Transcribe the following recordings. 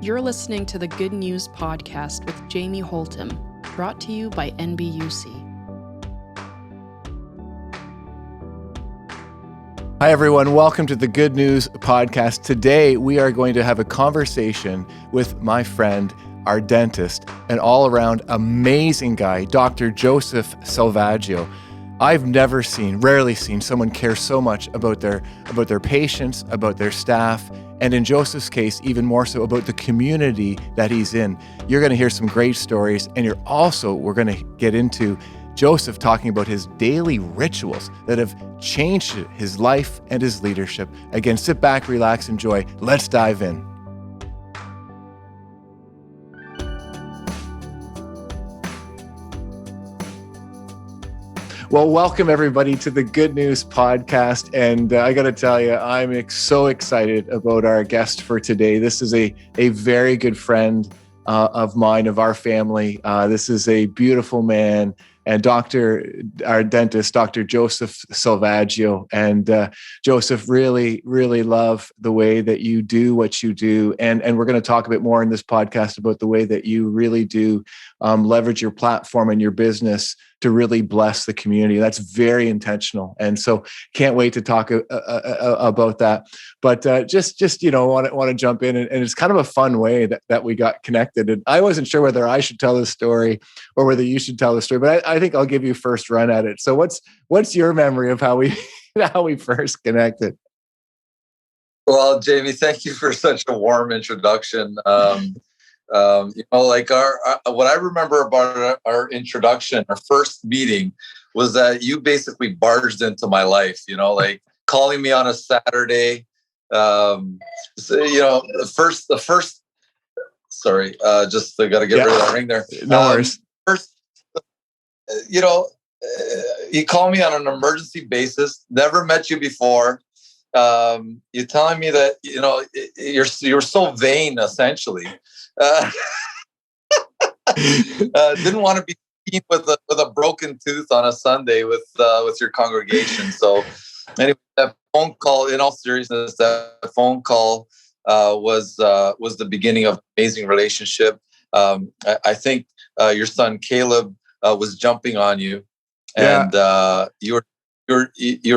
You're listening to the Good News Podcast with Jamie Holtum, brought to you by NBUC. Hi, everyone. Welcome to the Good News Podcast. Today, we are going to have a conversation with my friend, our dentist, an all-around amazing guy, Dr. Joseph Salvaggio. I've rarely seen someone care so much about their patients, about their staff, and in Joseph's case, even more so about the community that he's in. You're going to hear some great stories, and we're going to get into Joseph talking about his daily rituals that have changed his life and his leadership. Again, sit back, relax, enjoy. Let's dive in. Well, welcome everybody to the Good News Podcast. And I got to tell you, I'm so excited about our guest for today. This is a very good friend of mine, of our family. This is a beautiful man and our dentist, Dr. Joseph Salvaggio. And Joseph, really, really love the way that you do what you do. And we're going to talk a bit more in this podcast about the way that you really do leverage your platform and your business to really bless the community. That's very intentional. And so can't wait to talk about that. But just want to jump in. And it's kind of a fun way that we got connected. And I wasn't sure whether I should tell this story or whether you should tell the story, but I think I'll give you first run at it. So what's your memory of how we first connected? Well, Jamie, thank you for such a warm introduction. What I remember about our introduction, our first meeting, was that you basically barged into my life, calling me on a Saturday. Sorry, just got to get rid of that ring there. No worries. First, you call me on an emergency basis, never met you before. You're telling me that, you're so vain, essentially. Didn't want to be seen with a broken tooth on a Sunday with your congregation. So anyway, that phone call, in all seriousness, was the beginning of an amazing relationship. I think your son Caleb was jumping on you, and you were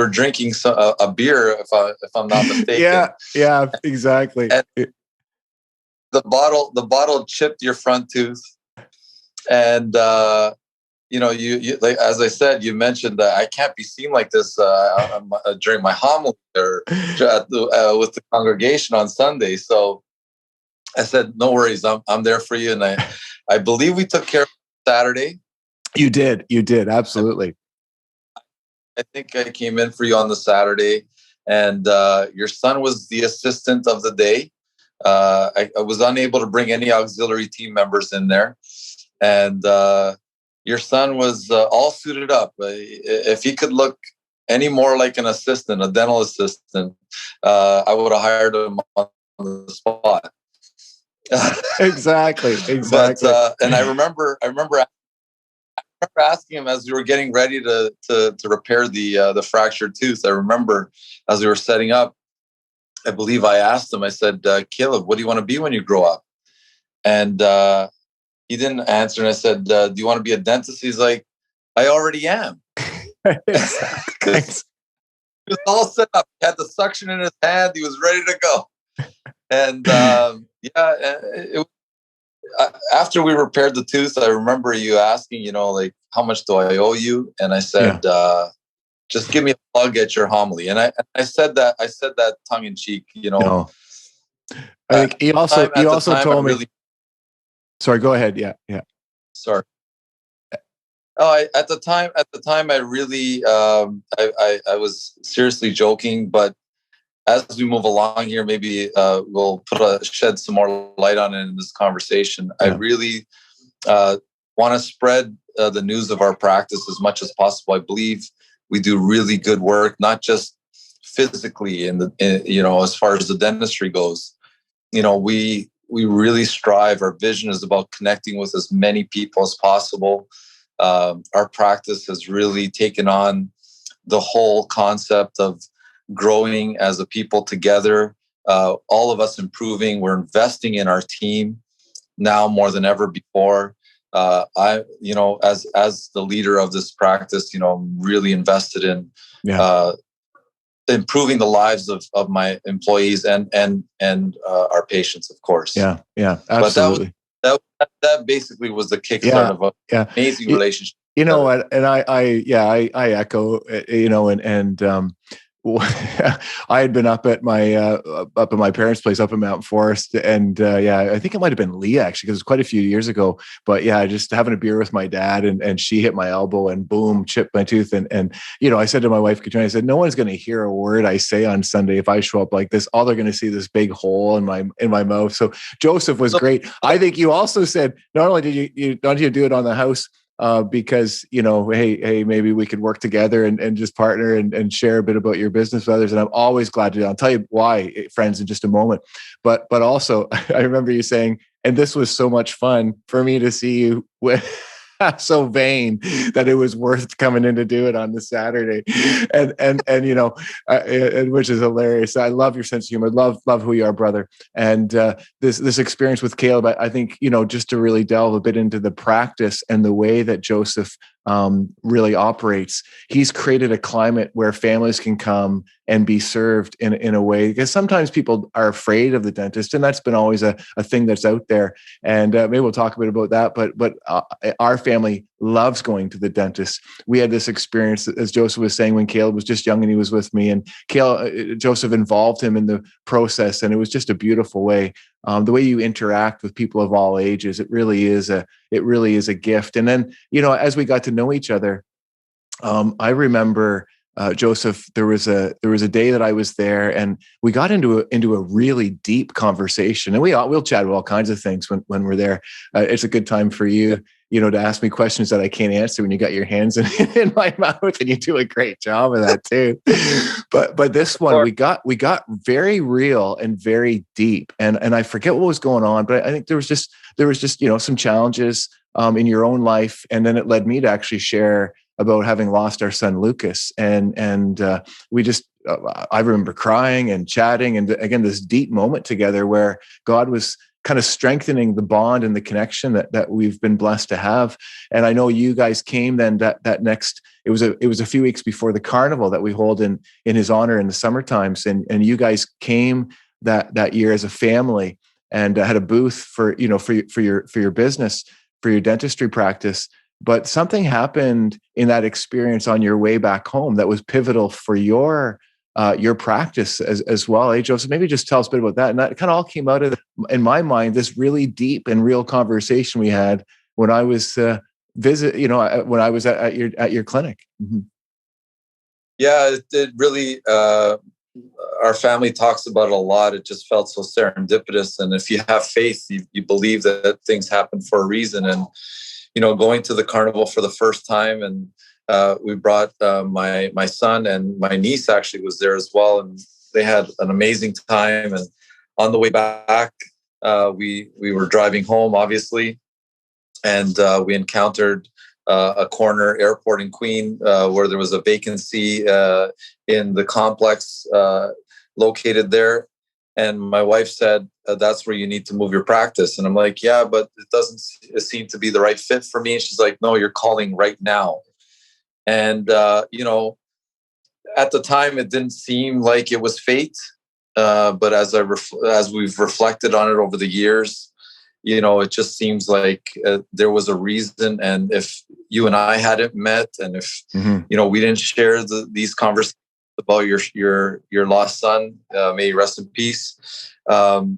drinking a beer, if I'm not mistaken. Yeah, exactly. And the bottle chipped your front tooth, and you like, as I said, you mentioned that I can't be seen like this during my homily or with the congregation on Sunday. So I said, no worries, I'm there for you, and I believe we took care of Saturday. You did, absolutely. I think I came in for you on the Saturday, and your son was the assistant of the day. I was unable to bring any auxiliary team members in there, and your son was all suited up. If he could look any more like an assistant, a dental assistant, I would have hired him on the spot. Exactly. But, and I remember asking him as we were getting ready to repair the fractured tooth. I remember as we were setting up, I believe I asked him, I said, Caleb, what do you want to be when you grow up? And he didn't answer. And I said, do you want to be a dentist? He's like, I already am. He was all set up. He had the suction in his hand. He was ready to go. And after we repaired the tooth, I remember you asking, how much do I owe you? And I said, just give me a plug at your homily. And I said that tongue in cheek, No. I think he also told me. Sorry, go ahead. Yeah. Sorry. Oh, at the time, I really, I was seriously joking, but as we move along here, maybe we'll shed some more light on it in this conversation. Yeah. I really want to spread the news of our practice as much as possible. I believe we do really good work, not just physically as far as the dentistry goes. We really strive. Our vision is about connecting with as many people as possible. Our practice has really taken on the whole concept of growing as a people together all of us improving. We're investing in our team now more than ever before. As the leader of this practice, I'm really invested in improving the lives of my employees and our patients, of course. Yeah, absolutely. But that basically was the kickstart of an amazing relationship. You know what? And I echo, I had been up at my parents' place up in Mountain Forest, and I think it might have been Leah actually, because it was quite a few years ago. But just having a beer with my dad, and she hit my elbow and boom, chipped my tooth. And I said to my wife Katrina, I said, no one's going to hear a word I say on Sunday if I show up like this. All they're going to see this big hole in my mouth. So Joseph was great. I think you also said not only did you do it on the house. Because, hey, maybe we could work together and just partner and share a bit about your business with others. And I'm always glad to do that. I'll tell you why, friends, in just a moment. But also, I remember you saying, and this was so much fun for me to see you with. So vain that it was worth coming in to do it on the Saturday, and which is hilarious. I love your sense of humor. Love who you are, brother. And this experience with Caleb, I think just to really delve a bit into the practice and the way that Joseph really operates. He's created a climate where families can come and be served in a way, because sometimes people are afraid of the dentist, and that's been always a thing that's out there. And maybe we'll talk a bit about that. But our family loves going to the dentist. We had this experience, as Joseph was saying, when Caleb was just young and he was with me, and Joseph involved him in the process, and it was just a beautiful way. The way you interact with people of all ages, it really is a gift. And then, as we got to know each other, I remember, Joseph, there was a day that I was there, and we got into a really deep conversation, and we'll chat about all kinds of things when we're there. It's a good time for you, to ask me questions that I can't answer when you got your hands in my mouth, and you do a great job of that too. But this one, we got very real and very deep, and I forget what was going on, but I think there was just some challenges in your own life, and then it led me to actually share about having lost our son Lucas, and we just I remember crying and chatting, and again this deep moment together where God was kind of strengthening the bond and the connection that we've been blessed to have. And I know you guys came then that next, it was a few weeks before the carnival that we hold in his honor in the summer times, and you guys came that year as a family and had a booth for your business, for your dentistry practice. But something happened in that experience on your way back home that was pivotal for your practice as well. Hey, Joseph, maybe just tell us a bit about that. And that kind of all came out of, in my mind, this really deep and real conversation we had when I was when I was at your clinic. Mm-hmm. Yeah, it really, our family talks about it a lot. It just felt so serendipitous. And if you have faith, you believe that things happen for a reason. And, going to the carnival for the first time, and we brought my son, and my niece actually was there as well. And they had an amazing time. And on the way back, we were driving home, obviously. And we encountered a corner airport in Queen where there was a vacancy in the complex located there. And my wife said, that's where you need to move your practice. And I'm like, yeah, but it doesn't seem to be the right fit for me. And she's like, no, you're calling right now. And, at the time, it didn't seem like it was fate. But as we've reflected on it over the years, it just seems like there was a reason. And if you and I hadn't met, and if, we didn't share these conversations about your lost son, may he rest in peace. This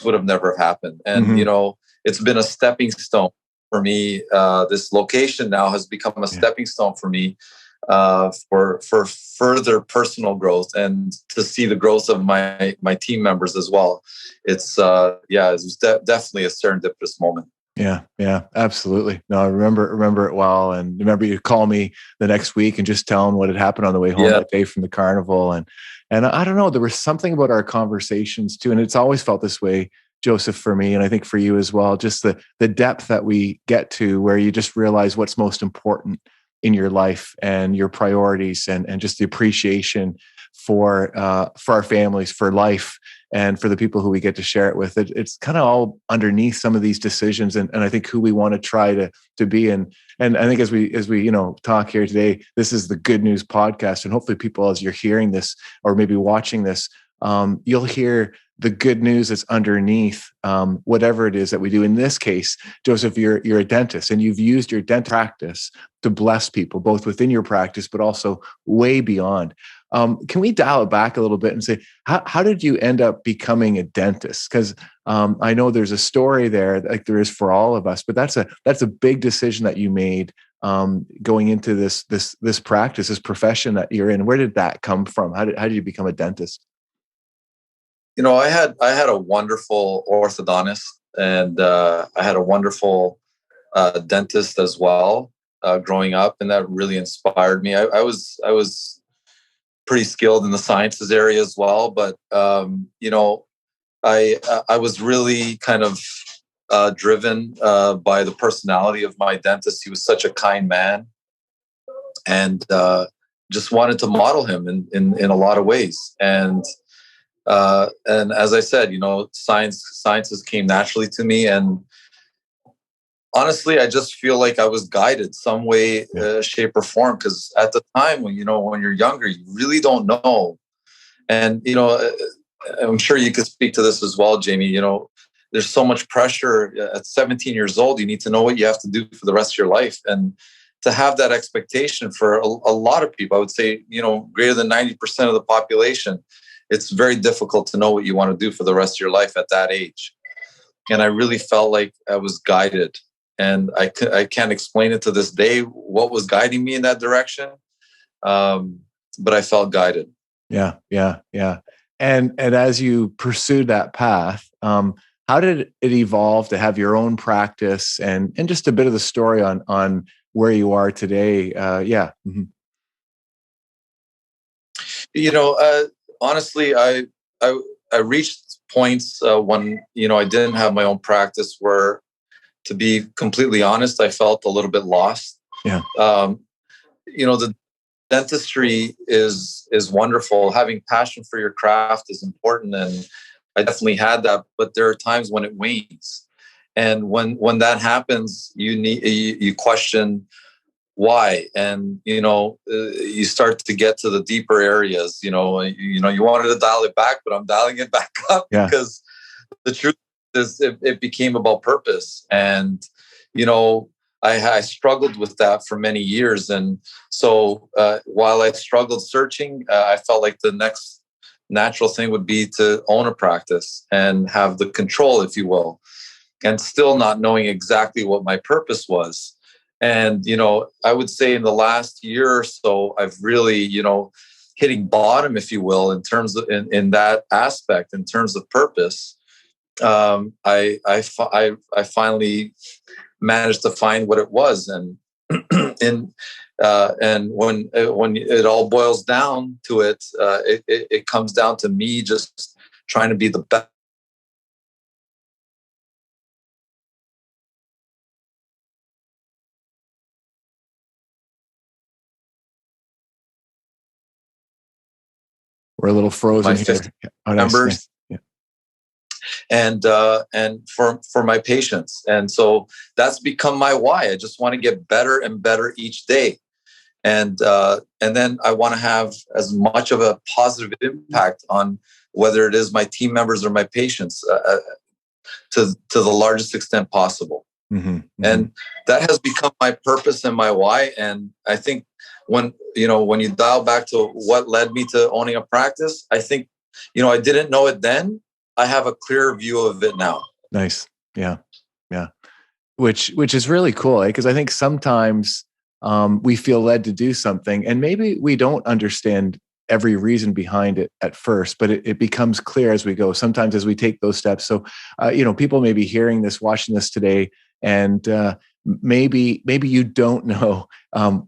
would have never happened. And, it's been a stepping stone for me. This location now has become a stepping stone for me for further personal growth, and to see the growth of my team members as well. It's it was definitely a serendipitous moment. Yeah, absolutely. No, I remember it well, and remember you call me the next week and just tell them what had happened on the way home that day from the carnival, and I don't know, there was something about our conversations too, and it's always felt this way, Joseph, for me, and I think for you as well. Just the depth that we get to, where you just realize what's most important in your life and your priorities, and just the appreciation for our families, for life, and for the people who we get to share it with. It's kind of all underneath some of these decisions, and I think who we want to try to be. And I think as we talk here today, this is the Good News Podcast, and hopefully people, as you're hearing this or maybe watching this, you'll hear the good news that's underneath whatever it is that we do. In this case, Joseph, you're a dentist, and you've used your dental practice to bless people, both within your practice, but also way beyond. Can we dial it back a little bit and say, how did you end up becoming a dentist? Because I know there's a story there, like there is for all of us, but that's a big decision that you made going into this practice, this profession that you're in. Where did that come from? How did you become a dentist? I had a wonderful orthodontist, and I had a wonderful dentist as well growing up, and that really inspired me. I was pretty skilled in the sciences area as well, but I was really kind of driven by the personality of my dentist. He was such a kind man, and just wanted to model him in a lot of ways. And as I said, sciences came naturally to me, and honestly, I just feel like I was guided some way, shape, or form. Because at the time, when you're younger, you really don't know, and I'm sure you could speak to this as well, Jamie. There's so much pressure at 17 years old. You need to know what you have to do for the rest of your life, and to have that expectation for a lot of people, I would say, greater than 90% of the population. It's very difficult to know what you want to do for the rest of your life at that age. And I really felt like I was guided. And I can't explain it to this day what was guiding me in that direction. But I felt guided. Yeah. And as you pursued that path, how did it evolve to have your own practice and just a bit of the story on where you are today? Mm-hmm. Honestly, I reached points when I didn't have my own practice where, to be completely honest, I felt a little bit lost. Yeah. The dentistry is wonderful. Having passion for your craft is important, and I definitely had that. But there are times when it wanes, and when that happens, you question why, and you start to get to the deeper areas. You wanted to dial it back, but I'm dialing it back up because the truth is it became about purpose. And I struggled with that for many years, and so while I struggled searching, I felt like the next natural thing would be to own a practice and have the control, if you will, and still not knowing exactly what my purpose was. And, I would say in the last year or so, I've really, hitting bottom, if you will, in terms of in that aspect, in terms of purpose. I finally managed to find what it was, and and when it all boils down to it, it comes down to me just trying to be the best. We're a little frozen here. Members. Yeah. And for my patients. And so that's become my why. I just want to get better and better each day. And then I want to have as much of a positive impact on whether it is my team members or my patients to the largest extent possible. Mm-hmm. And that has become my purpose and my why. And I think when you dial back to what led me to owning a practice, I think, I didn't know it then. I have a clear view of it now. Nice. Yeah. Which is really cool, because I think sometimes we feel led to do something and maybe we don't understand every reason behind it at first, but it becomes clear as we go, sometimes as we take those steps. So, people may be hearing this, watching this today, and maybe you don't know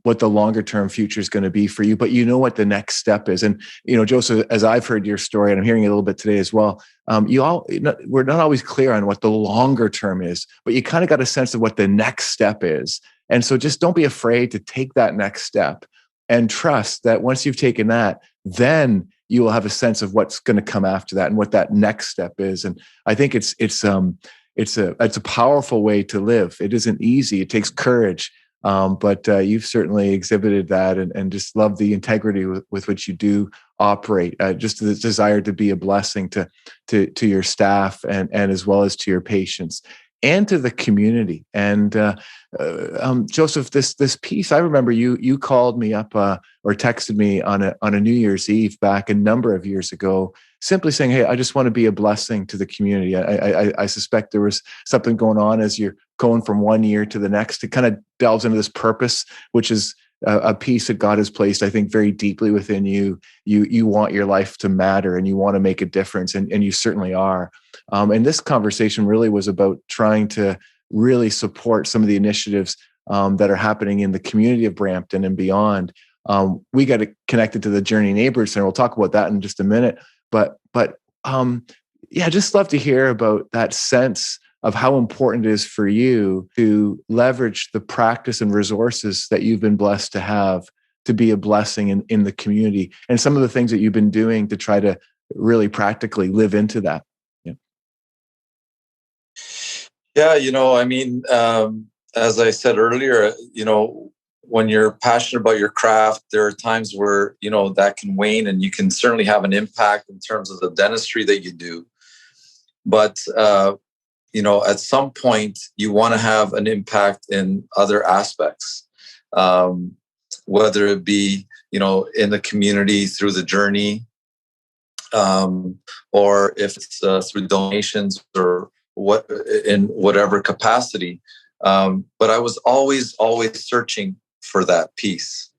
what the longer term future is going to be for you, but you know what the next step is. And Joseph, as I've heard your story, and I'm hearing it a little bit today as well, we're not always clear on what the longer term is, but you kind of got a sense of what the next step is. And so just don't be afraid to take that next step. and trust that once you've taken that, then you will have a sense of what's going to come after that and what that next step is. And I think it's a powerful way to live. It isn't easy. It takes courage. But you've certainly exhibited that, and just love the integrity with which you do operate. Just the desire to be a blessing to your staff and as well as to your patients and to the community. And Joseph, this piece, I remember you called me up or texted me on a New Year's Eve back a number of years ago, simply saying, "Hey, I just want to be a blessing to the community." I suspect there was something going on as you're going from one year to the next. It kind of delves into this purpose, which is a piece that God has placed, I think, very deeply within you. You want your life to matter, and you want to make a difference, and you certainly are. And this conversation really was about trying to really support some of the initiatives that are happening in the community of Brampton and beyond. We got connected to the Journey Neighborhood Center. We'll talk about that in just a minute. But yeah, just love to hear about that sense of how important it is for you to leverage the practice and resources that you've been blessed to have to be a blessing in the community, and some of the things that you've been doing to try to really practically live into that. Yeah, I mean, as I said earlier, when you're passionate about your craft, there are times where, that can wane, and you can certainly have an impact in terms of the dentistry that you do. But, at some point, you want to have an impact in other aspects, whether it be, in the community through the journey, or if it's through donations or in whatever capacity. But I was always searching for that piece,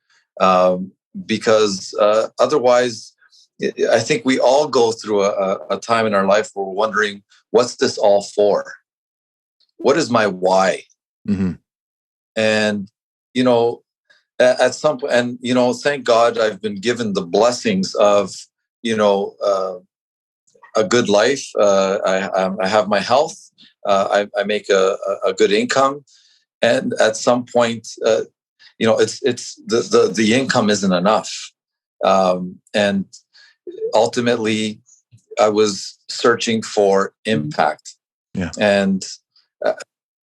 because otherwise, I think we all go through a time in our life where we're wondering, what's this all for? What is my why? Mm-hmm. And, at some point, and, thank God I've been given the blessings of, a good life. I have my health. I make a good income. And at some point, it's the income isn't enough. And ultimately, I was searching for impact. Yeah. And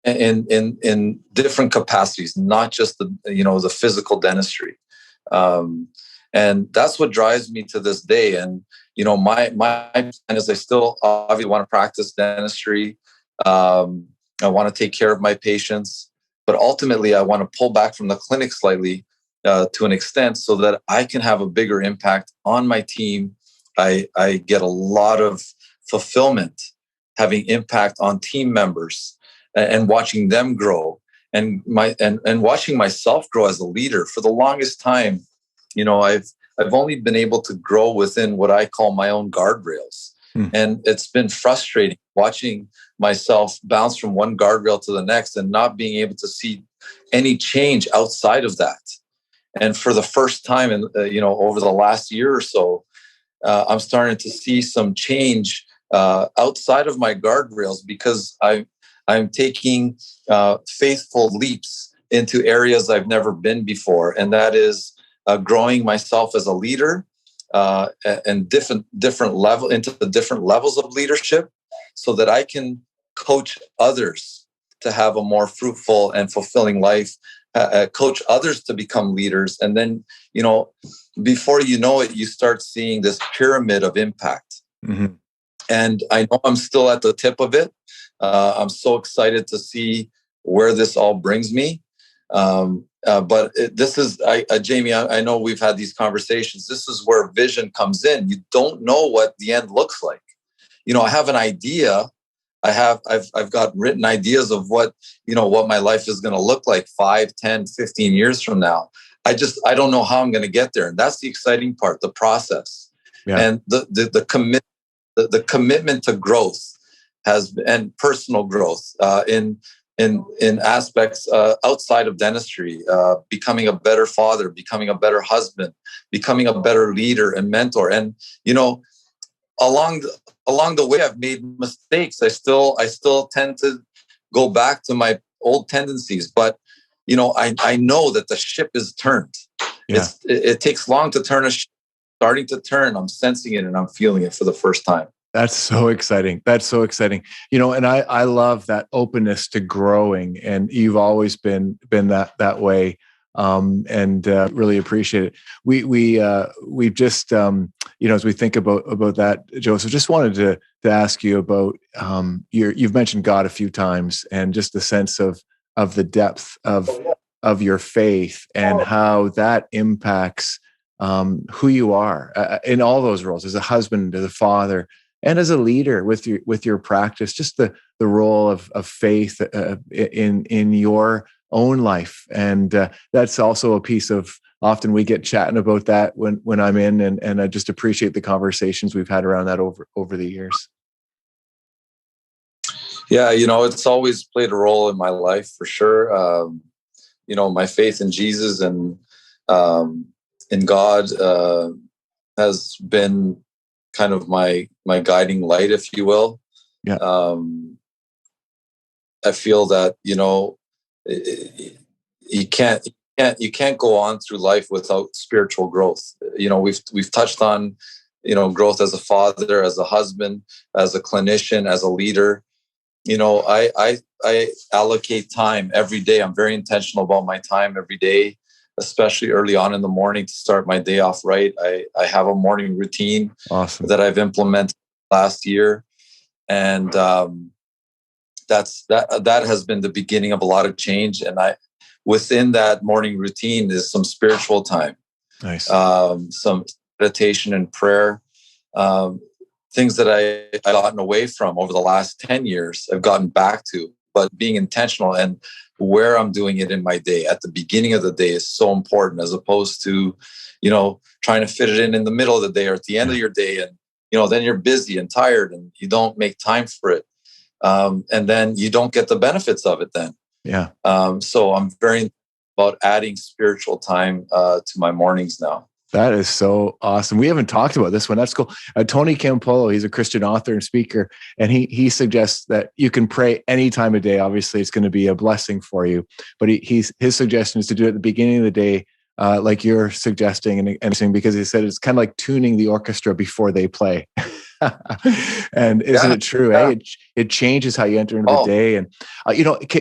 in different capacities, not just the physical dentistry. And that's what drives me to this day. And, my plan is I still obviously want to practice dentistry. I want to take care of my patients, but ultimately I want to pull back from the clinic slightly to an extent so that I can have a bigger impact on my team. I get a lot of fulfillment having impact on team members and watching them grow and watching myself grow as a leader. For the longest time, I've only been able to grow within what I call my own guardrails. And it's been frustrating watching myself bounce from one guardrail to the next and not being able to see any change outside of that. And for the first time over the last year or so, I'm starting to see some change outside of my guardrails, because I'm taking faithful leaps into areas I've never been before. And that is growing myself as a leader and different level into the different levels of leadership, so that I can coach others to have a more fruitful and fulfilling life, coach others to become leaders. And then, before you know it, you start seeing this pyramid of impact. Mm-hmm. And I know I'm still at the tip of it. I'm so excited to see where this all brings me. But this is, Jamie, I know we've had these conversations. This is where vision comes in. You don't know what the end looks like. I have an idea. I've got written ideas of what my life is going to look like 5, 10, 15 years from now. I don't know how I'm going to get there. And that's the exciting part, the process. Yeah. And the commitment to growth and personal growth in aspects outside of dentistry, becoming a better father, becoming a better husband, becoming a better leader and mentor. And along the way, I've made mistakes. I still tend to go back to my old tendencies, but I know that the ship is turned. Yeah. It takes long to turn starting to turn. I'm sensing it and I'm feeling it for the first time. That's so exciting. That's so exciting. And I love that openness to growing, and you've always been that way. And really appreciate it. We've just as we think about that, Joseph, just wanted to ask you about you've mentioned God a few times, and just the sense of the depth of your faith and how that impacts who you are in all those roles, as a husband, as a father, and as a leader with your practice. Just the role of faith in your own life, and that's also a piece of. Often we get chatting about that when I'm in, and I just appreciate the conversations we've had around that over the years. Yeah, it's always played a role in my life for sure. My faith in Jesus and in God has been kind of my guiding light, if you will. Yeah. I feel that you can't go on through life without spiritual growth. We've touched on growth as a father, as a husband, as a clinician, as a leader. I allocate time every day. I'm very intentional about my time every day, especially early on in the morning to start my day off right. I have a morning routine. Awesome. That I've implemented last year. And that has been the beginning of a lot of change. And within that morning routine is some spiritual time. Nice. Some meditation and prayer. Things that I've gotten away from over the last 10 years, I've gotten back to, but being intentional and where I'm doing it in my day at the beginning of the day is so important, as opposed to, trying to fit it in the middle of the day or at the end of your day. And, then you're busy and tired and you don't make time for it. And then you don't get the benefits of it then. Yeah. So I'm very about adding spiritual time to my mornings now. That is so awesome. We haven't talked about this one. That's cool. Tony Campolo, he's a Christian author and speaker, and he suggests that you can pray any time of day. Obviously, it's going to be a blessing for you. But his suggestion is to do it at the beginning of the day, like you're suggesting, and because he said it's kind of like tuning the orchestra before they play. And isn't it true? Yeah. It changes how you enter into the day. And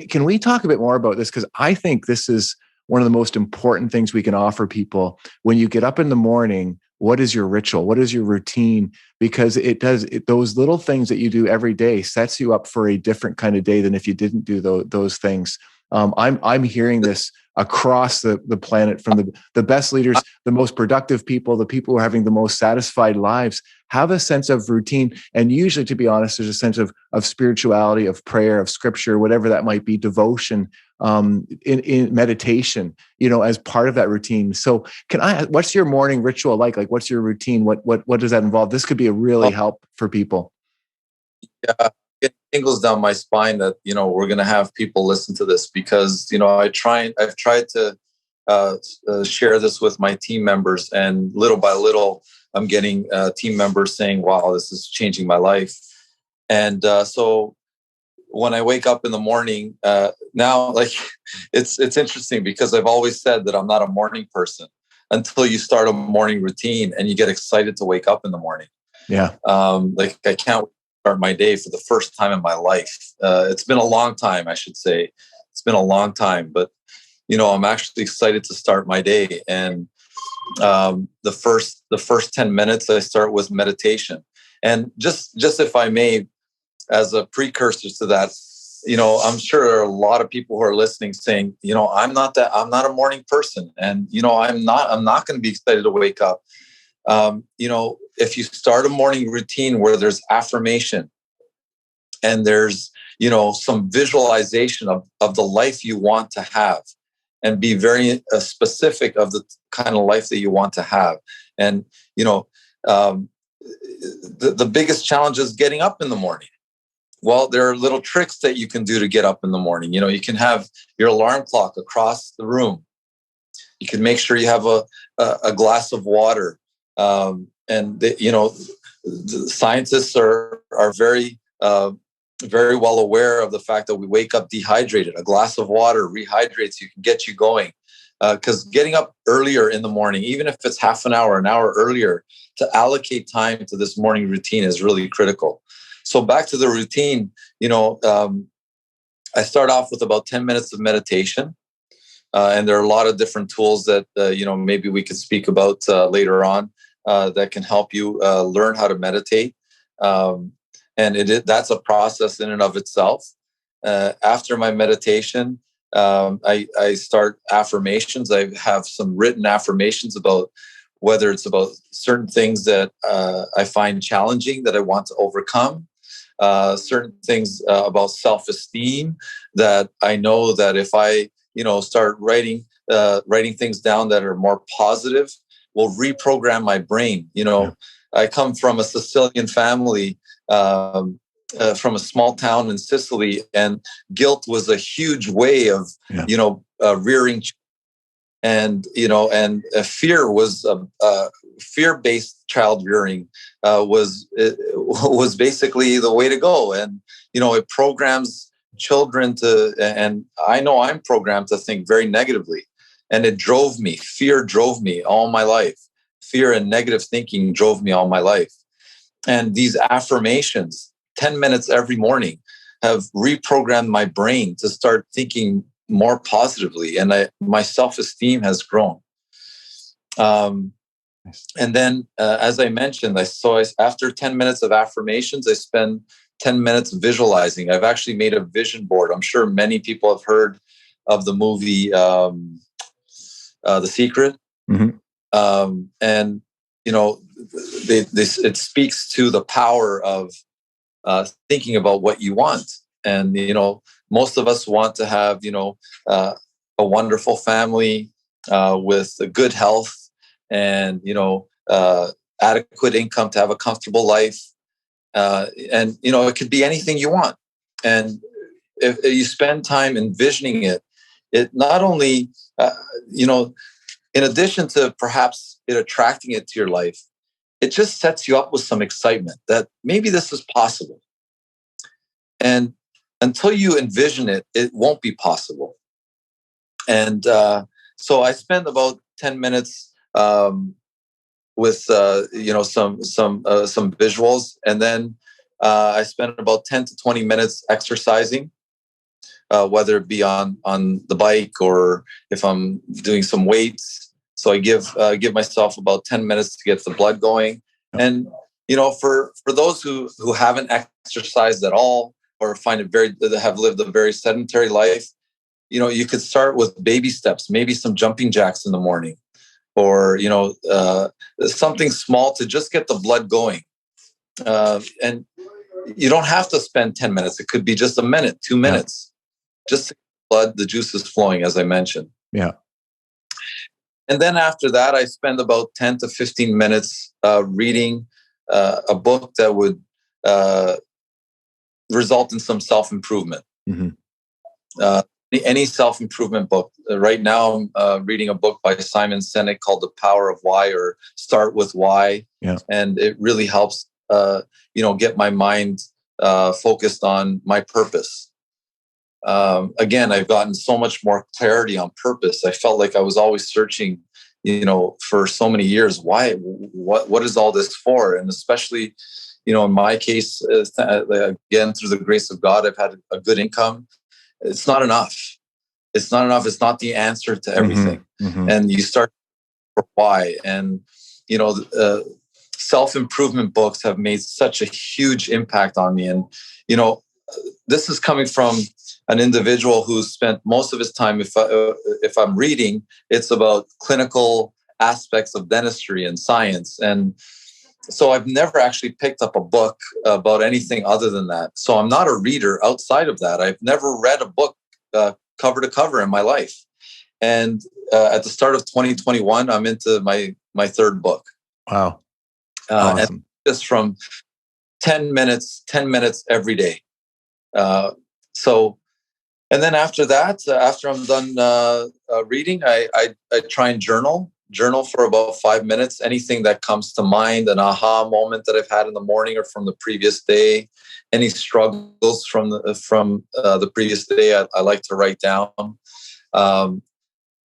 can we talk a bit more about this? Because I think this is one of the most important things we can offer people. When you get up in the morning, what is your ritual? What is your routine? Because those little things that you do every day sets you up for a different kind of day than if you didn't do those things. I'm hearing this across the planet from the best leaders, the most productive people, the people who are having the most satisfied lives, have a sense of routine. And usually, to be honest, there's a sense of spirituality, of prayer, of scripture, whatever that might be, devotion, in meditation, as part of that routine. So what's your morning ritual like? Like, what's your routine? What does that involve? This could be a really help for people. Yeah. It tingles down my spine that, we're going to have people listen to this, because, I've tried to share this with my team members, and little by little, I'm getting team members saying, wow, this is changing my life. And so when I wake up in the morning now, like it's interesting, because I've always said that I'm not a morning person until you start a morning routine and you get excited to wake up in the morning. Yeah. Like I can't start my day for the first time in my life. It's been a long time, I should say. It's been a long time, but I'm actually excited to start my day. And the first 10 minutes I start with meditation. And just if I may, as a precursor to that, I'm sure there are a lot of people who are listening saying, I'm not a morning person, and I'm not going to be excited to wake up. If you start a morning routine where there's affirmation and there's, some visualization of the life you want to have, and be very specific of the kind of life that you want to have. And, the biggest challenge is getting up in the morning. Well, there are little tricks that you can do to get up in the morning. You can have your alarm clock across the room. You can make sure you have a glass of water. The scientists are very, very well aware of the fact that we wake up dehydrated. A glass of water rehydrates you, can get you going. because getting up earlier in the morning, even if it's half an hour earlier, to allocate time to this morning routine is really critical. So back to the routine, I start off with about 10 minutes of meditation. And there are a lot of different tools that, maybe we could speak about later on that can help you learn how to meditate. And that's a process in and of itself. After my meditation, I start affirmations. I have some written affirmations about whether it's about certain things that I find challenging that I want to overcome, certain things about self-esteem that I know that if I start writing things down that are more positive will reprogram my brain. I come from a Sicilian family, from a small town in Sicily, and guilt was a huge way of, rearing. And, fear was fear-based child rearing was basically the way to go. And, it programs children and I know I'm programmed to think very negatively, and fear drove me all my life. Fear and negative thinking drove me all my life. And these affirmations, 10 minutes every morning, have reprogrammed my brain to start thinking more positively. And my self-esteem has grown. And then, as I mentioned, after 10 minutes of affirmations, I spend 10 minutes visualizing. I've actually made a vision board. I'm sure many people have heard of the movie The Secret. Mm-hmm. And, it speaks to the power of thinking about what you want. And, most of us want to have, a wonderful family with a good health and, adequate income to have a comfortable life. And, it could be anything you want. And if you spend time envisioning it not only, in addition to perhaps it attracting it to your life, it just sets you up with some excitement that maybe this is possible. And until you envision it, it won't be possible. And so I spend about 10 minutes with some visuals, and then I spend about 10 to 20 minutes exercising, whether it be on the bike or if I'm doing some weights. So I give myself about 10 minutes to get the blood going. And for those who haven't exercised at all or find it have lived a very sedentary life, you could start with baby steps, maybe some jumping jacks in the morning, or something small to just get the blood going. And you don't have to spend 10 minutes. It could be just a minute, 2 minutes, just to get the juices flowing, as I mentioned. Yeah. And then after that, I spend about 10 to 15 minutes reading a book that would result in some self-improvement. Mm-hmm. Any self-improvement book. Right now, I'm reading a book by Simon Sinek called The Power of Why, or Start with Why. Yeah. And it really helps, get my mind focused on my purpose. Again, I've gotten so much more clarity on purpose. I felt like I was always searching, for so many years. Why? What is all this for? And especially, in my case, again, through the grace of God, I've had a good income. It's not enough. It's not enough. It's not the answer to everything. Mm-hmm. And you start for why. And, self-improvement books have made such a huge impact on me. And, this is coming from an individual who's spent most of his time, if I'm reading, it's about clinical aspects of dentistry and science. And so I've never actually picked up a book about anything other than that. So I'm not a reader outside of that. I've never read a book cover to cover in my life. And at the start of 2021, I'm into my third book. Wow. Awesome. And just from 10 minutes every day. And then after that, after I'm done reading, I try and journal for about 5 minutes. Anything that comes to mind, an aha moment that I've had in the morning or from the previous day, any struggles from the previous day, I like to write down.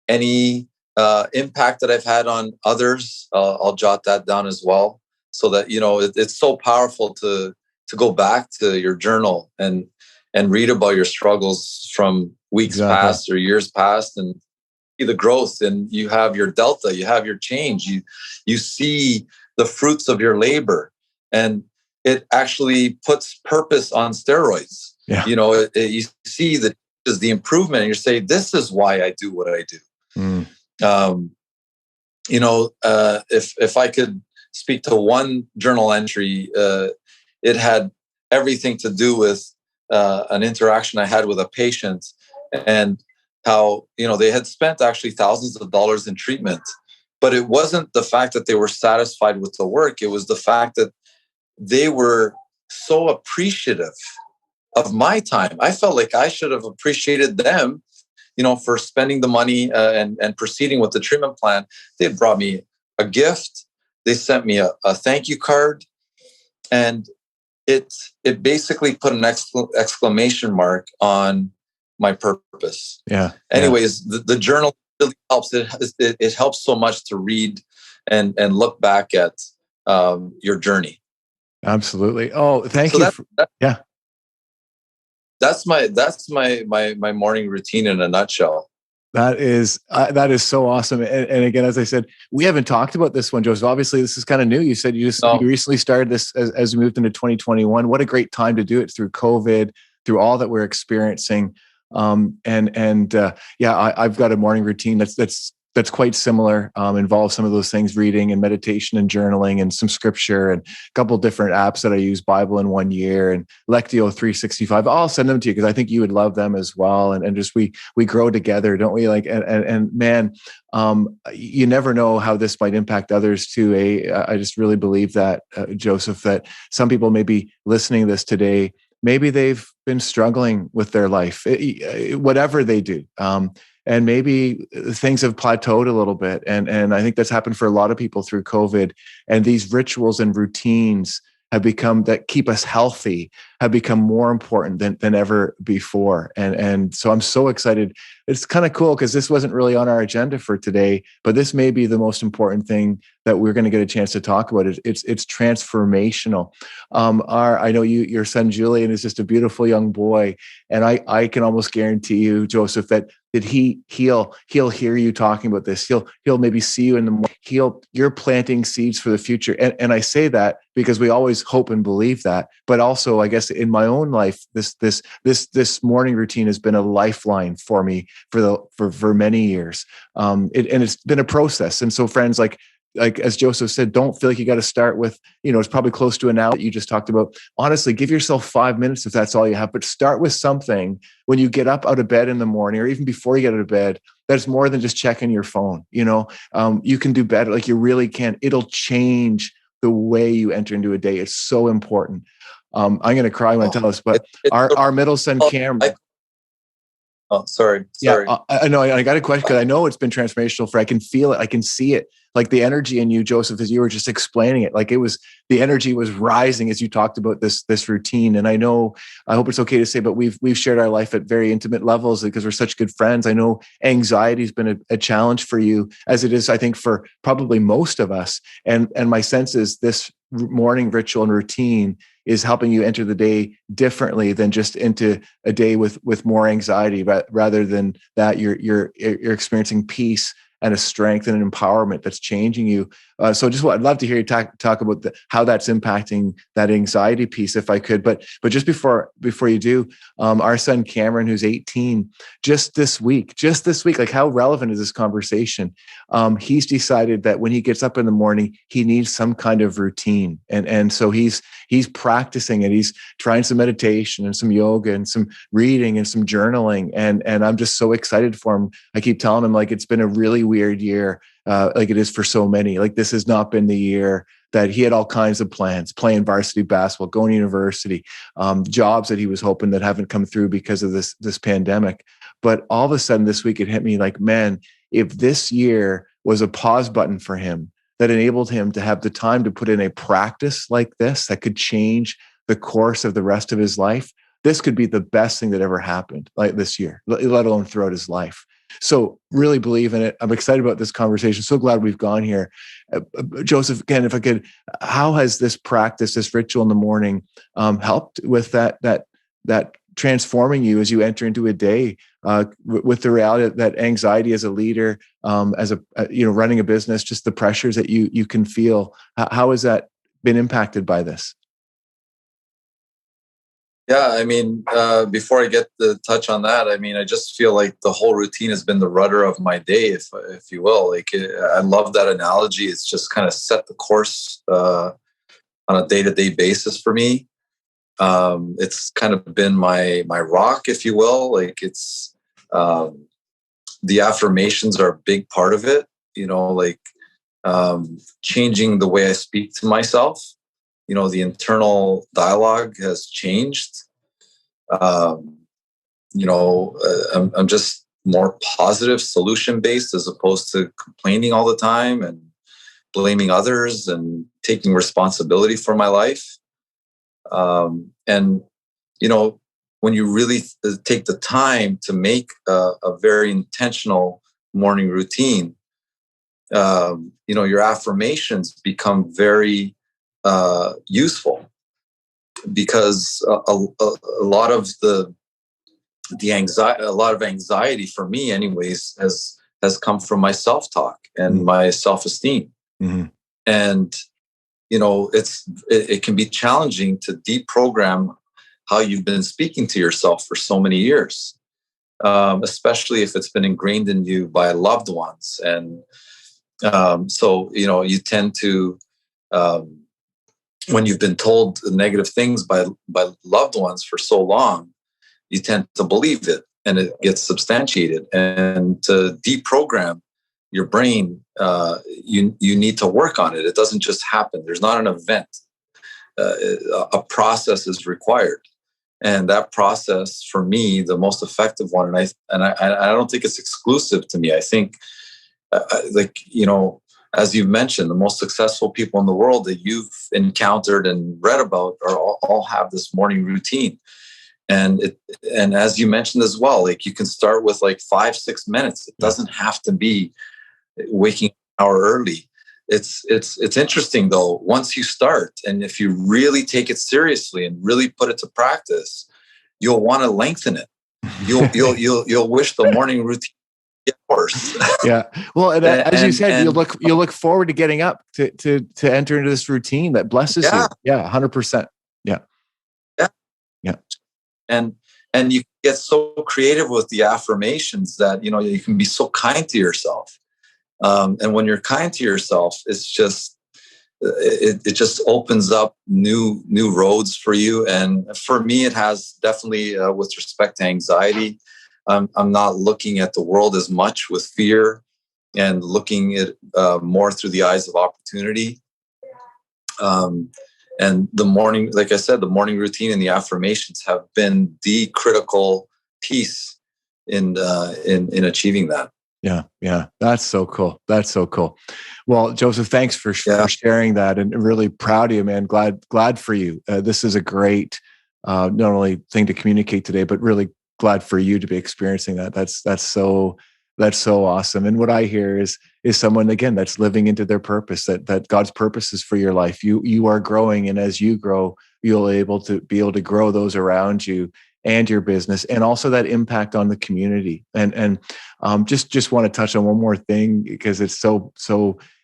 any impact that I've had on others, I'll jot that down as well, so that, it's so powerful to go back to your journal and read about your struggles from weeks past or years past, and see the growth. And you have your delta, you have your change, you see the fruits of your labor, and it actually puts purpose on steroids. Yeah. You see that is the improvement, and you say, this is why I do what I do. If I could speak to one journal entry, it had everything to do with an interaction I had with a patient, and how, they had spent actually thousands of dollars in treatment, but it wasn't the fact that they were satisfied with the work. It was the fact that they were so appreciative of my time. I felt like I should have appreciated them, for spending the money and proceeding with the treatment plan. They had brought me a gift. They sent me a thank you card, and it basically put an exclamation mark on my purpose. Yeah. Anyways, the journal really helps. It helps so much to read and look back at your journey. Absolutely. Oh, thank you. Yeah. That's my morning routine in a nutshell. That is so awesome. And again, as I said, we haven't talked about this one, Joseph. Obviously, this is kind of new. You said you recently started this as we moved into 2021. What a great time to do it through COVID, through all that we're experiencing. I've got a morning routine that's quite similar, involves some of those things, reading and meditation and journaling and some scripture and a couple different apps that I use, Bible in 1 year and Lectio 365. I'll send them to you because I think you would love them as well. And just, we grow together, don't we? Like, and man, you never know how this might impact others too. I just really believe that, Joseph, that some people may be listening to this today. Maybe they've been struggling with their life, whatever they do. And maybe things have plateaued a little bit. And I think that's happened for a lot of people through COVID. And these rituals and routines that keep us healthy have become more important than ever before. And so I'm so excited. It's kind of cool because this wasn't really on our agenda for today, but this may be the most important thing that we're going to get a chance to talk about. It's transformational. I know your son Julian is just a beautiful young boy, and I can almost guarantee you, Joseph, that he'll hear you talking about this. He'll maybe see you in the morning. You're planting seeds for the future, and I say that because we always hope and believe that, but also I guess in my own life, this morning routine has been a lifeline for me for many years. And it's been a process. And so, friends, like as Joseph said, don't feel like you got to start with, it's probably close to an hour that you just talked about. Honestly, give yourself 5 minutes if that's all you have, but start with something when you get up out of bed in the morning, or even before you get out of bed. That's more than just checking your phone. You can do better. Like, you really can. It'll change the way you enter into a day. It's so important. I'm going to cry when I tell this, but our middle son, Cameron. Sorry. Yeah, I know. I got a question because I know it's been transformational I can feel it. I can see it. Like the energy in you, Joseph, as you were just explaining it, like the energy was rising as you talked about this routine. And I hope it's okay to say, but we've shared our life at very intimate levels because we're such good friends. I know anxiety has been a challenge for you, as it is, I think, for probably most of us. And my sense is this morning ritual and routine is helping you enter the day differently than just into a day with more anxiety, but rather than that, you're experiencing peace and a strength and an empowerment that's changing you. So I'd love to hear you talk about how that's impacting that anxiety piece, if I could. But just before you do, our son Cameron, who's 18, just this week, like, how relevant is this conversation? He's decided that when he gets up in the morning, he needs some kind of routine, and so he's practicing it. He's trying some meditation and some yoga and some reading and some journaling, and I'm just so excited for him. I keep telling him, like, it's been a really weird year. Like it is for so many. Like, this has not been the year that he had all kinds of plans, playing varsity basketball, going to university, jobs that he was hoping that haven't come through because of this pandemic. But all of a sudden this week, it hit me like, man, if this year was a pause button for him that enabled him to have the time to put in a practice like this that could change the course of the rest of his life, this could be the best thing that ever happened like this year, let alone throughout his life. So really believe in it. I'm excited about this conversation. So glad we've gone here. Joseph, again, if I could, how has this practice, this ritual in the morning, helped with that transforming you as you enter into a day, with the reality that anxiety as a leader, as a running a business, just the pressures that you can feel? How has that been impacted by this? Yeah, I mean, before I get to touch on that, I mean, I just feel like the whole routine has been the rudder of my day, if you will. Like, I love that analogy. It's just kind of set the course on a day-to-day basis for me. It's kind of been my rock, if you will. Like, it's the affirmations are a big part of it. Like changing the way I speak to myself. The internal dialogue has changed. I'm just more positive, solution based, as opposed to complaining all the time and blaming others and taking responsibility for my life. And when you really take the time to make a very intentional morning routine, your affirmations become very useful, because a lot of the anxiety for me, anyways, has come from my self-talk and my self-esteem. Mm-hmm. And it can be challenging to deprogram how you've been speaking to yourself for so many years, especially if it's been ingrained in you by loved ones. And so you tend to, when you've been told negative things by loved ones for so long, you tend to believe it, and it gets substantiated. And to deprogram your brain, you need to work on it. It doesn't just happen. There's not an event. A process is required, and that process, for me, the most effective one, and I don't think it's exclusive to me. I think, as you've mentioned, the most successful people in the world that you've encountered and read about are all have this morning routine. And as you mentioned as well, like, you can start with like 5-6 minutes. It doesn't have to be waking an hour early. It's interesting though, once you start, and if you really take it seriously and really put it to practice, you'll want to lengthen it. You'll wish the morning routine worse. Yeah. Well, and as you said, you'll look forward to getting up to enter into this routine that blesses you. Yeah, 100%. Yeah. Yeah. Yeah. And you get so creative with the affirmations that you can be so kind to yourself. And when you're kind to yourself, it's just it just opens up new roads for you. And for me, it has definitely with respect to anxiety. I'm not looking at the world as much with fear, and looking at more through the eyes of opportunity. And the morning, like I said, the morning routine and the affirmations have been the critical piece in achieving that. Yeah. Yeah. That's so cool. That's so cool. Well, Joseph, thanks for sharing that, and really proud of you, man. Glad for you. This is a great, not only thing to communicate today, but really glad for you to be experiencing that. That's so awesome. And what I hear is someone, again, that's living into their purpose, that God's purpose is for your life. You are growing, and as you grow, you'll be able to grow those around you and your business, and also that impact on the community. And just want to touch on one more thing, because it's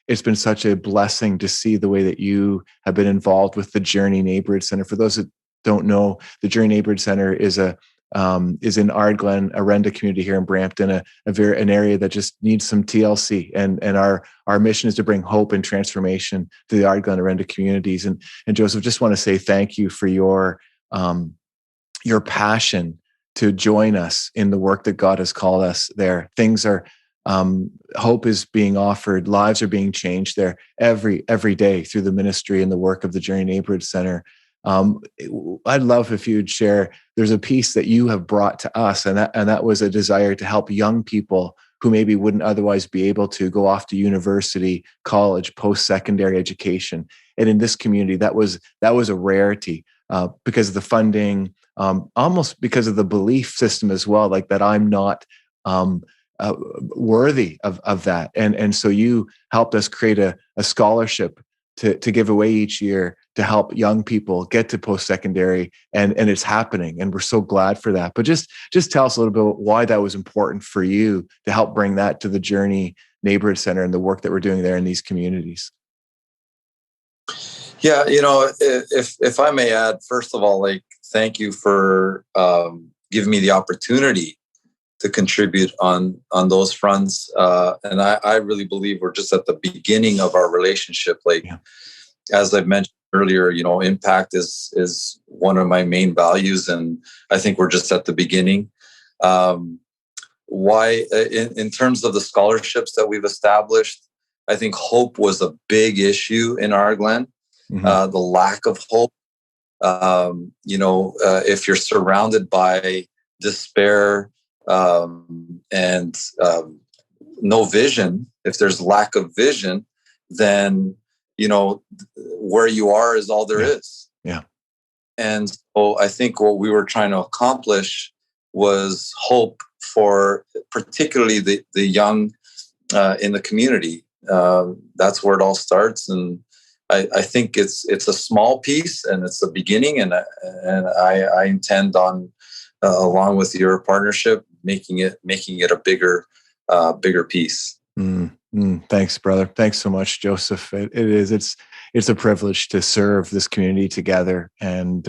it's been such a blessing to see the way that you have been involved with the Journey Neighborhood Center. For those that don't know, the Journey Neighborhood Center is in Ardglen, Arenda community here in Brampton, an area that just needs some TLC. And our mission is to bring hope and transformation to the Ardglen, Arenda communities. And Joseph, just want to say thank you for your passion to join us in the work that God has called us there. Things are, hope is being offered, lives are being changed there every day through the ministry and the work of the Journey Neighborhood Center. I'd love if you'd share, there's a piece that you have brought to us, and that was a desire to help young people who maybe wouldn't otherwise be able to go off to university, college, post-secondary education. And in this community, that was a rarity because of the funding, almost because of the belief system as well, like that I'm not worthy of that. And so you helped us create a scholarship to give away each year to help young people get to post-secondary, and it's happening. And we're so glad for that. But just tell us a little bit why that was important for you to help bring that to the Journey Neighborhood Center and the work that we're doing there in these communities. Yeah, if I may add, first of all, like, thank you for giving me the opportunity to contribute on those fronts. And I really believe we're just at the beginning of our relationship. Like, as I've mentioned earlier, impact is one of my main values. And I think we're just at the beginning. Why, in terms of the scholarships that we've established, I think hope was a big issue in our Glen. The lack of hope. If you're surrounded by despair and no vision, if there's lack of vision, then where you are is all there is. Yeah. And so I think what we were trying to accomplish was hope for particularly the young in the community. That's where it all starts. And I think it's a small piece, and it's the beginning, and I intend on, along with your partnership, making it a bigger piece. Thanks, brother. Thanks so much, Joseph. It's a privilege to serve this community together, and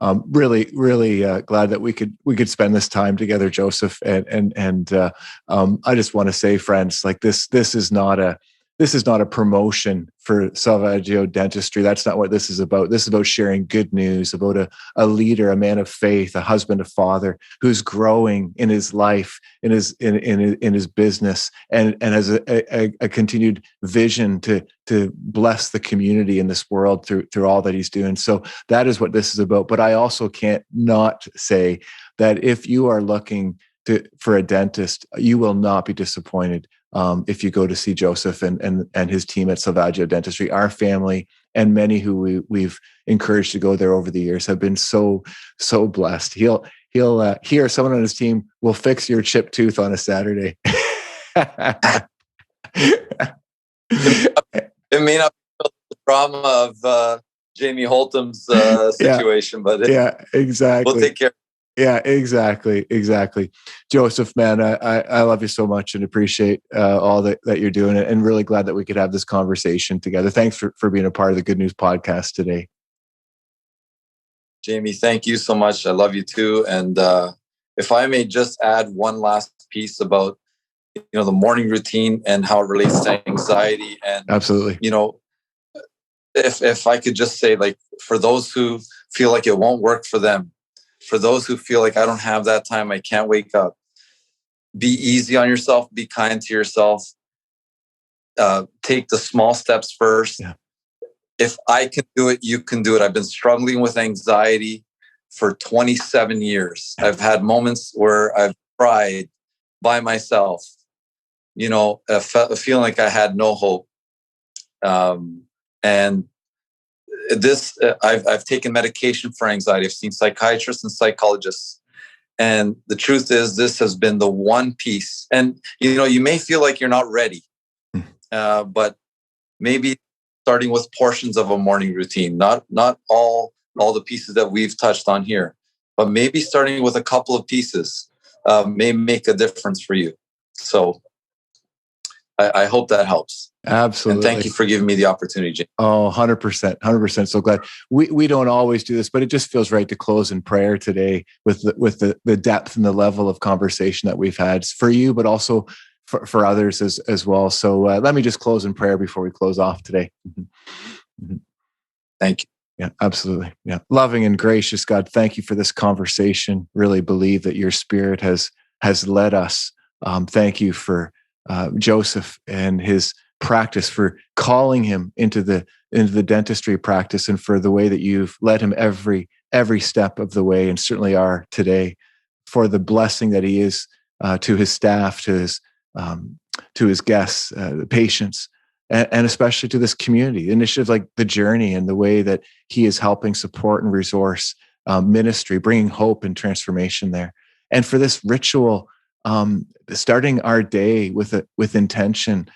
really glad that we could spend this time together, Joseph. And I just want to say, friends, like this is not a promotion for Salvaggio dentistry. That's not what this is about. This is about sharing good news about a leader, a man of faith, a husband, a father who's growing in his life, in his business, and has a continued vision to bless the community in this world through all that he's doing. So that is what this is about. But I also can't not say that if you are looking for a dentist, you will not be disappointed if you go to see Joseph and his team at Salvaggio Dentistry. Our family and many who we've encouraged to go there over the years have been so blessed. He'll hear someone on his team will fix your chipped tooth on a Saturday. It may not be the drama of Jamie Holtum's situation, but exactly. We'll take care. Yeah, exactly. Joseph, man, I love you so much and appreciate all that you're doing, and really glad that we could have this conversation together. Thanks for being a part of the Good News podcast today. Jamie, thank you so much. I love you too. And if I may just add one last piece about the morning routine and how it relates to anxiety. And absolutely, if I could just say, like, for those who feel like it won't work for them, for those who feel like I don't have that time, I can't wake up, be easy on yourself, be kind to yourself, take the small steps first. Yeah. If I can do it, you can do it. I've been struggling with anxiety for 27 years. I've had moments where I've cried by myself, feeling like I had no hope. And this, I've taken medication for anxiety. I've seen psychiatrists and psychologists. And the truth is, this has been the one piece. And, you may feel like you're not ready, but maybe starting with portions of a morning routine, not all the pieces that we've touched on here, but maybe starting with a couple of pieces may make a difference for you. So I hope that helps. Absolutely. And thank you for giving me the opportunity, Jim. Oh, 100%. So glad. We don't always do this, but it just feels right to close in prayer today with the depth and the level of conversation that we've had for you, but also for others as well. So let me just close in prayer before we close off today. Thank you. Yeah, absolutely. Yeah. Loving and gracious God, thank you for this conversation. Really believe that your Spirit has led us. Thank you for Joseph and his practice, for calling him into the dentistry practice, and for the way that you've led him every step of the way, and certainly are today, for the blessing that he is to his staff, to his guests, the patients, and especially to this community initiative like the Journey, and the way that he is helping support and resource ministry, bringing hope and transformation there. And for this ritual starting our day with intention,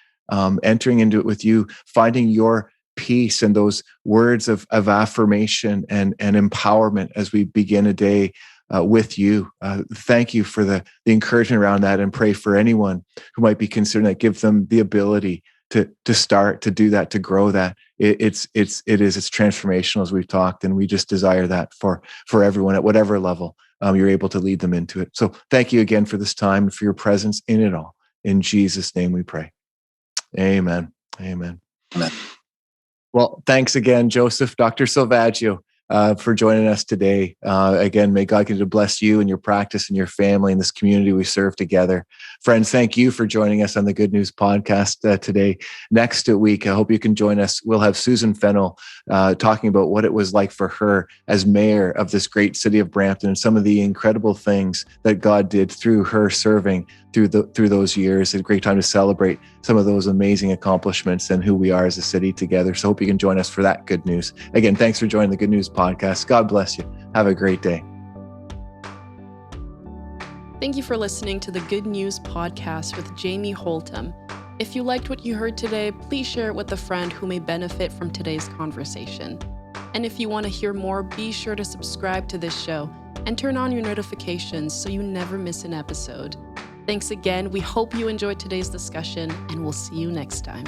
entering into it with you, finding your peace and those words of affirmation and empowerment as we begin a day with you. Thank you for the encouragement around that, and pray for anyone who might be considering that. Give them the ability to start to do that, to grow that. It's transformational, as we've talked, and we just desire that for everyone at whatever level you're able to lead them into it. So thank you again for this time and for your presence in it all. In Jesus' name we pray. Amen. Amen. Amen. Well, thanks again, Joseph, Dr. Salvaggio, for joining us today. Again, may God continue to bless you and your practice and your family and this community we serve together. Friends, thank you for joining us on the Good News Podcast today. Next week, I hope you can join us. We'll have Susan Fennell talking about what it was like for her as mayor of this great city of Brampton and some of the incredible things that God did through her serving through those years. It's a great time to celebrate some of those amazing accomplishments and who we are as a city together. So hope you can join us for that good news. Again, thanks for joining the Good News Podcast. God bless you. Have a great day. Thank you for listening to the Good News Podcast with Jamie Holtum. If you liked what you heard today, please share it with a friend who may benefit from today's conversation. And if you want to hear more, be sure to subscribe to this show and turn on your notifications so you never miss an episode. Thanks again. We hope you enjoyed today's discussion, and we'll see you next time.